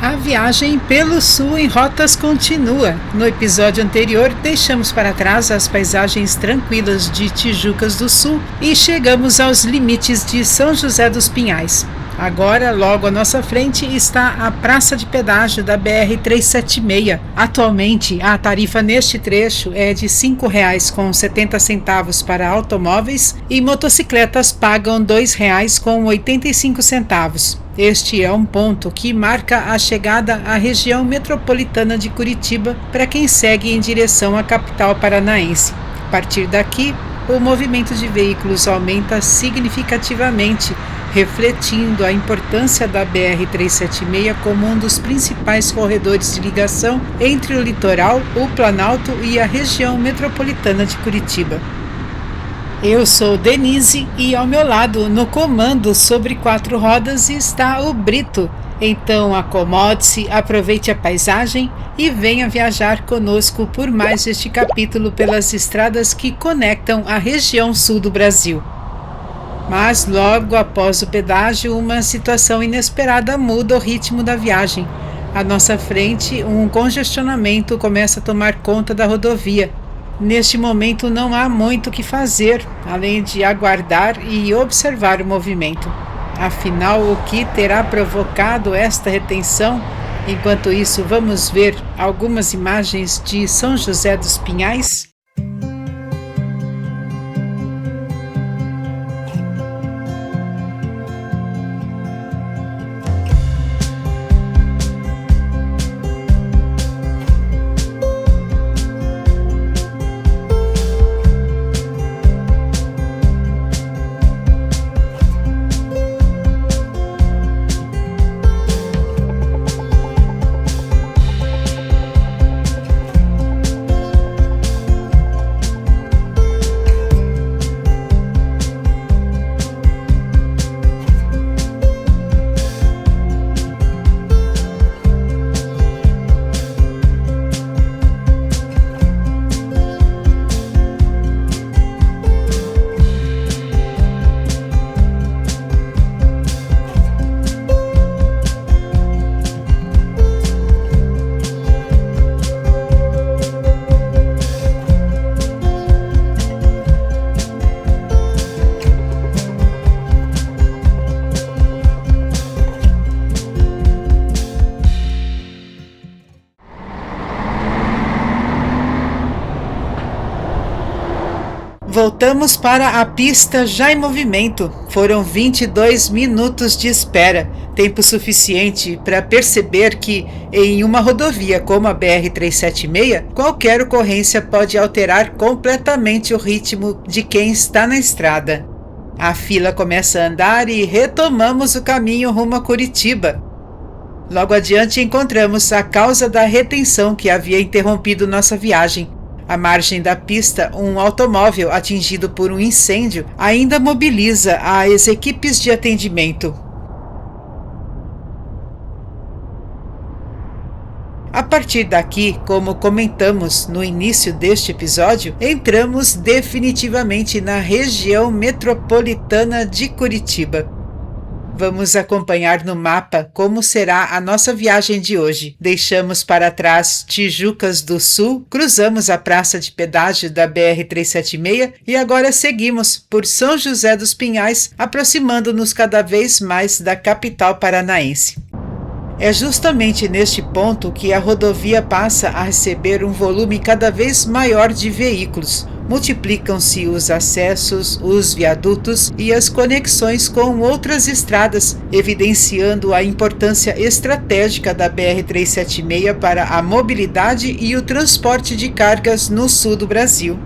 A viagem pelo sul em rotas continua. No episódio anterior, deixamos para trás as paisagens tranquilas de Tijucas do Sul e chegamos aos limites de São José dos Pinhais. Agora, logo à nossa frente, está a praça de pedágio da BR-376. Atualmente, a tarifa neste trecho é de R$ 5,70 para automóveis e motocicletas pagam R$ 2,85. Este é um ponto que marca a chegada à região metropolitana de Curitiba para quem segue em direção à capital paranaense. A partir daqui, o movimento de veículos aumenta significativamente, refletindo a importância da BR-376 como um dos principais corredores de ligação entre o litoral, o Planalto e a região metropolitana de Curitiba. Eu sou Denise e ao meu lado, no comando sobre 4 rodas, está o Brito. Então acomode-se, aproveite a paisagem e venha viajar conosco por mais este capítulo pelas estradas que conectam a região sul do Brasil. Mas logo após o pedágio, uma situação inesperada muda o ritmo da viagem. À nossa frente, um congestionamento começa a tomar conta da rodovia. Neste momento não há muito o que fazer, além de aguardar e observar o movimento. Afinal, o que terá provocado esta retenção? Enquanto isso, vamos ver algumas imagens de São José dos Pinhais. Voltamos para a pista já em movimento. Foram 22 minutos de espera, tempo suficiente para perceber que, em uma rodovia como a BR-376, qualquer ocorrência pode alterar completamente o ritmo de quem está na estrada. A fila começa a andar e retomamos o caminho rumo a Curitiba. Logo adiante encontramos a causa da retenção que havia interrompido nossa viagem. À margem da pista, um automóvel atingido por um incêndio ainda mobiliza as equipes de atendimento. A partir daqui, como comentamos no início deste episódio, entramos definitivamente na região metropolitana de Curitiba. Vamos acompanhar no mapa como será a nossa viagem de hoje. Deixamos para trás Tijucas do Sul, cruzamos a praça de pedágio da BR-376 e agora seguimos por São José dos Pinhais, aproximando-nos cada vez mais da capital paranaense. É justamente neste ponto que a rodovia passa a receber um volume cada vez maior de veículos. Multiplicam-se os acessos, os viadutos e as conexões com outras estradas, evidenciando a importância estratégica da BR-376 para a mobilidade e o transporte de cargas no sul do Brasil.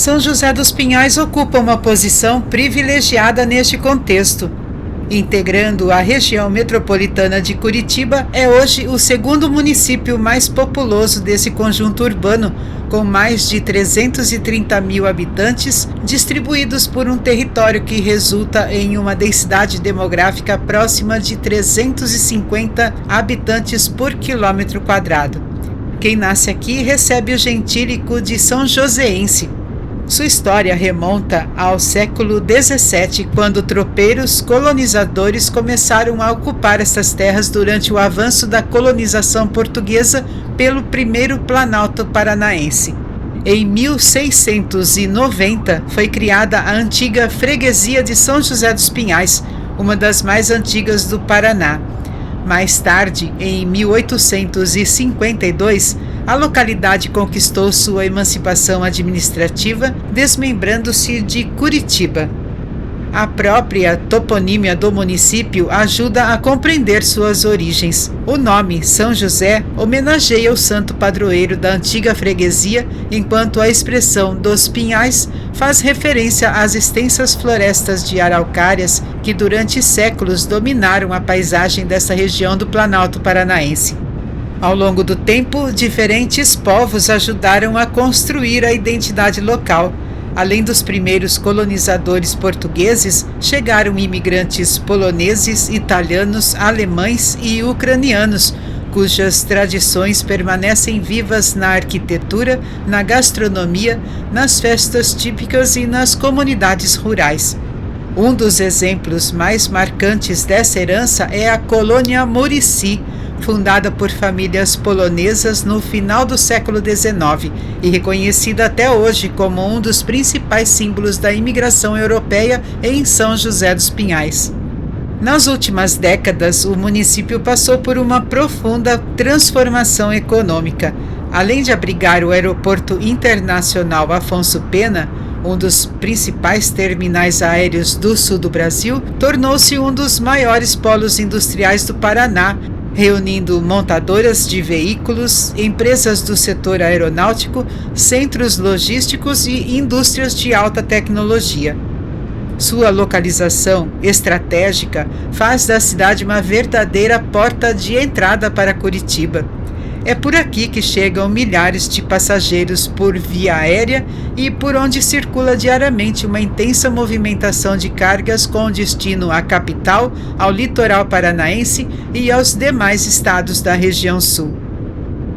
São José dos Pinhais ocupa uma posição privilegiada neste contexto. Integrando a região metropolitana de Curitiba, é hoje o segundo município mais populoso desse conjunto urbano, com mais de 330 mil habitantes, distribuídos por um território que resulta em uma densidade demográfica próxima de 350 habitantes por quilômetro quadrado. Quem nasce aqui recebe o gentílico de São Joséense. Sua história remonta ao século XVII, quando tropeiros colonizadores começaram a ocupar essas terras durante o avanço da colonização portuguesa pelo primeiro Planalto Paranaense. Em 1690, foi criada a antiga freguesia de São José dos Pinhais, uma das mais antigas do Paraná. Mais tarde, em 1852, a localidade conquistou sua emancipação administrativa, desmembrando-se de Curitiba. A própria toponímia do município ajuda a compreender suas origens. O nome São José homenageia o santo padroeiro da antiga freguesia, enquanto a expressão dos Pinhais faz referência às extensas florestas de araucárias que durante séculos dominaram a paisagem dessa região do Planalto Paranaense. Ao longo do tempo, diferentes povos ajudaram a construir a identidade local. Além dos primeiros colonizadores portugueses, chegaram imigrantes poloneses, italianos, alemães e ucranianos, cujas tradições permanecem vivas na arquitetura, na gastronomia, nas festas típicas e nas comunidades rurais. Um dos exemplos mais marcantes dessa herança é a colônia Murici, fundada por famílias polonesas no final do século XIX e reconhecida até hoje como um dos principais símbolos da imigração europeia em São José dos Pinhais. Nas últimas décadas, o município passou por uma profunda transformação econômica. Além de abrigar o Aeroporto Internacional Afonso Pena, um dos principais terminais aéreos do sul do Brasil, tornou-se um dos maiores polos industriais do Paraná, reunindo montadoras de veículos, empresas do setor aeronáutico, centros logísticos e indústrias de alta tecnologia. Sua localização estratégica faz da cidade uma verdadeira porta de entrada para Curitiba. É por aqui que chegam milhares de passageiros por via aérea e por onde circula diariamente uma intensa movimentação de cargas com destino à capital, ao litoral paranaense e aos demais estados da região sul.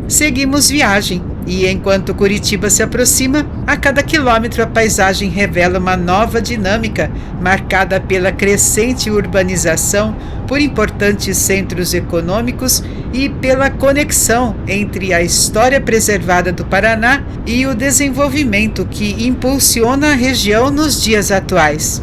Seguimos viagem e, enquanto Curitiba se aproxima, a cada quilômetro a paisagem revela uma nova dinâmica, marcada pela crescente urbanização, por importantes centros econômicos e pela conexão entre a história preservada do Paraná e o desenvolvimento que impulsiona a região nos dias atuais.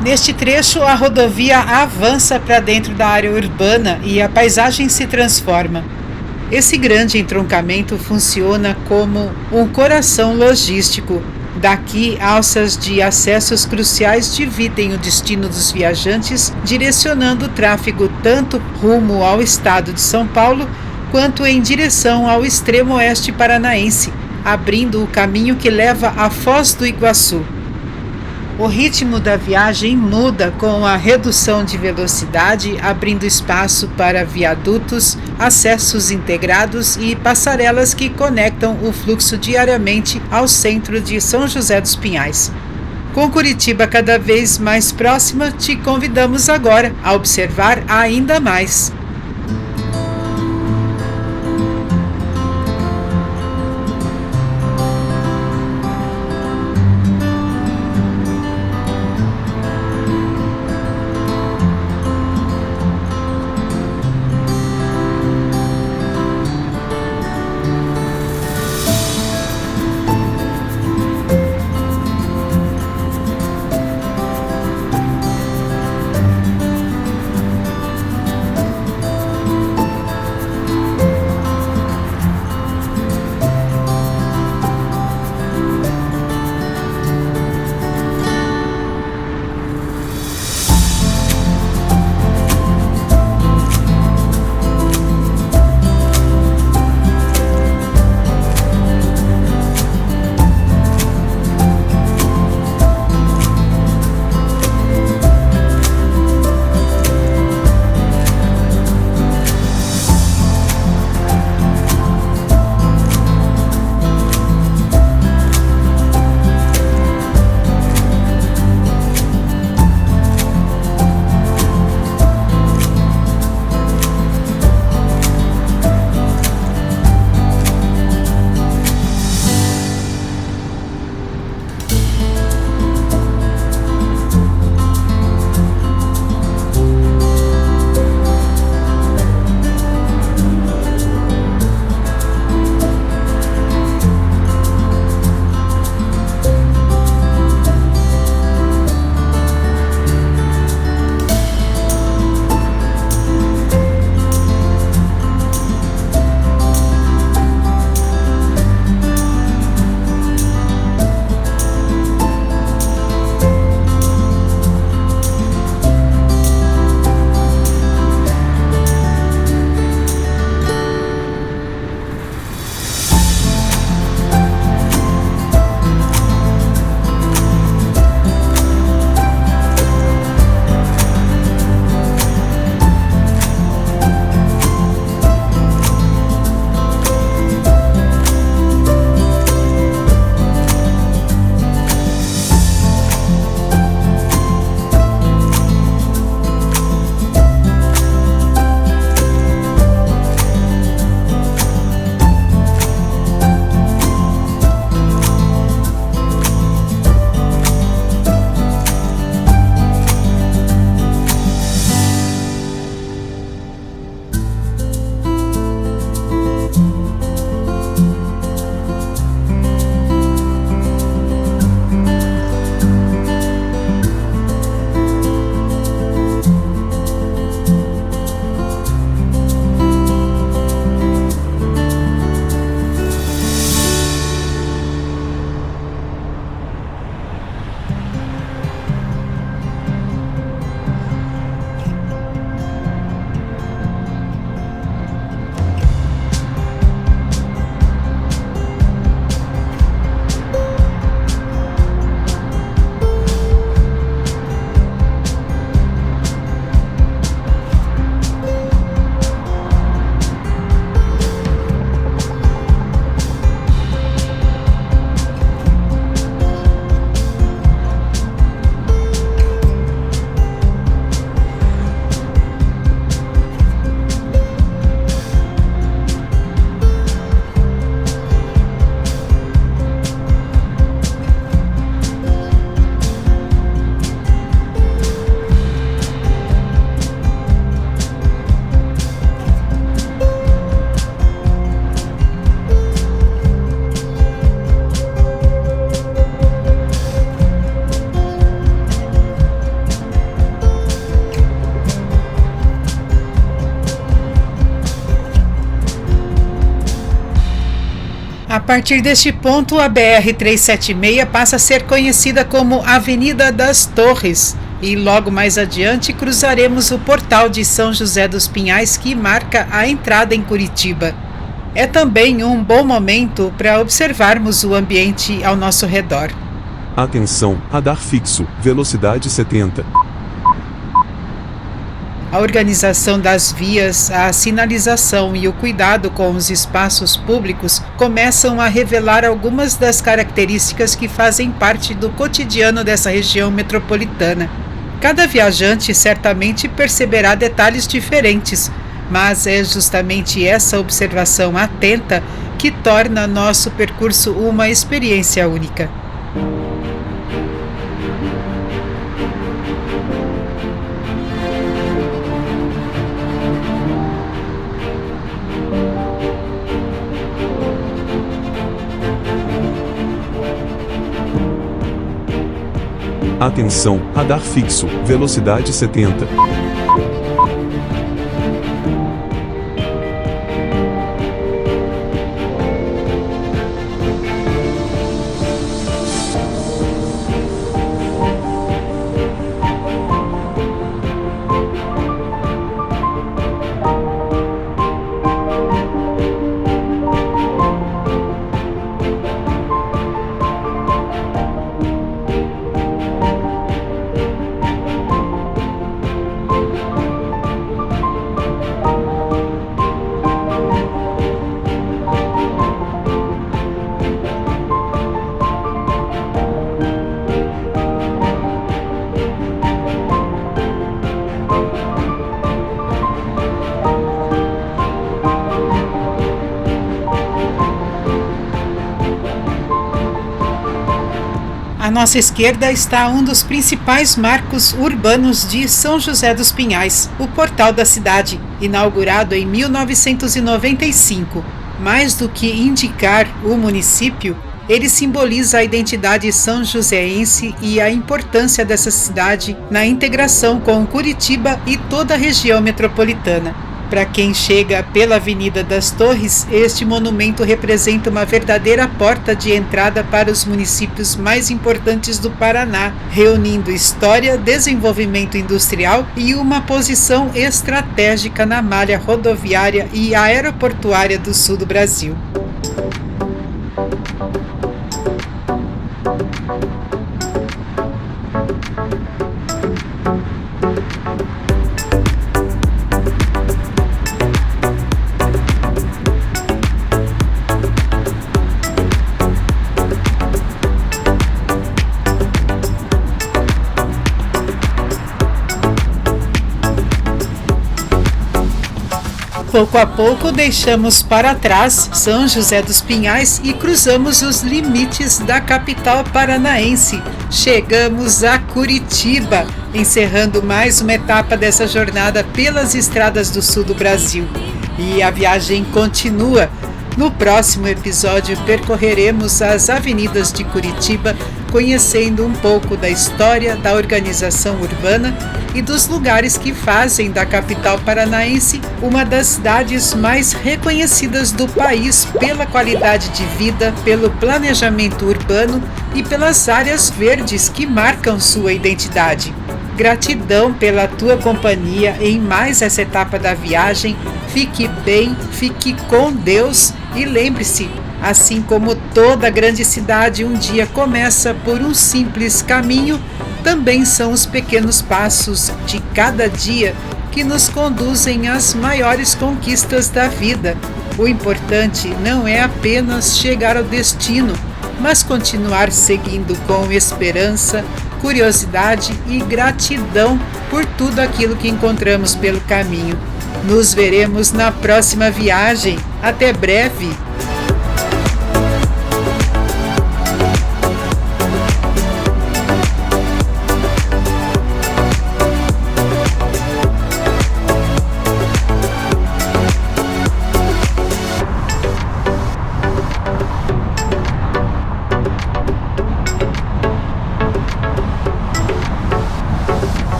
Neste trecho, a rodovia avança para dentro da área urbana e a paisagem se transforma. Esse grande entroncamento funciona como um coração logístico. Daqui, alças de acessos cruciais dividem o destino dos viajantes, direcionando o tráfego tanto rumo ao estado de São Paulo, quanto em direção ao extremo oeste paranaense, abrindo o caminho que leva à Foz do Iguaçu. O ritmo da viagem muda com a redução de velocidade, abrindo espaço para viadutos, acessos integrados e passarelas que conectam o fluxo diariamente ao centro de São José dos Pinhais. Com Curitiba cada vez mais próxima, te convidamos agora a observar ainda mais. A partir deste ponto, a BR-376 passa a ser conhecida como Avenida das Torres e logo mais adiante cruzaremos o portal de São José dos Pinhais, que marca a entrada em Curitiba. É também um bom momento para observarmos o ambiente ao nosso redor. Atenção, radar fixo, velocidade 70. A organização das vias, a sinalização e o cuidado com os espaços públicos começam a revelar algumas das características que fazem parte do cotidiano dessa região metropolitana. Cada viajante certamente perceberá detalhes diferentes, mas é justamente essa observação atenta que torna nosso percurso uma experiência única. Atenção, radar fixo, velocidade 70. À nossa esquerda está um dos principais marcos urbanos de São José dos Pinhais, o Portal da Cidade, inaugurado em 1995. Mais do que indicar o município, ele simboliza a identidade são-joséense e a importância dessa cidade na integração com Curitiba e toda a região metropolitana. Para quem chega pela Avenida das Torres, este monumento representa uma verdadeira porta de entrada para os municípios mais importantes do Paraná, reunindo história, desenvolvimento industrial e uma posição estratégica na malha rodoviária e aeroportuária do sul do Brasil. Pouco a pouco deixamos para trás São José dos Pinhais e cruzamos os limites da capital paranaense. Chegamos a Curitiba, encerrando mais uma etapa dessa jornada pelas estradas do sul do Brasil. E a viagem continua. No próximo episódio percorreremos as avenidas de Curitiba, conhecendo um pouco da história da organização urbana e dos lugares que fazem da capital paranaense uma das cidades mais reconhecidas do país pela qualidade de vida, pelo planejamento urbano e pelas áreas verdes que marcam sua identidade. Gratidão pela tua companhia em mais essa etapa da viagem. Fique bem, fique com Deus e lembre-se, assim como toda grande cidade um dia começa por um simples caminho, também são os pequenos passos de cada dia que nos conduzem às maiores conquistas da vida. O importante não é apenas chegar ao destino, mas continuar seguindo com esperança, curiosidade e gratidão por tudo aquilo que encontramos pelo caminho. Nos veremos na próxima viagem. Até breve!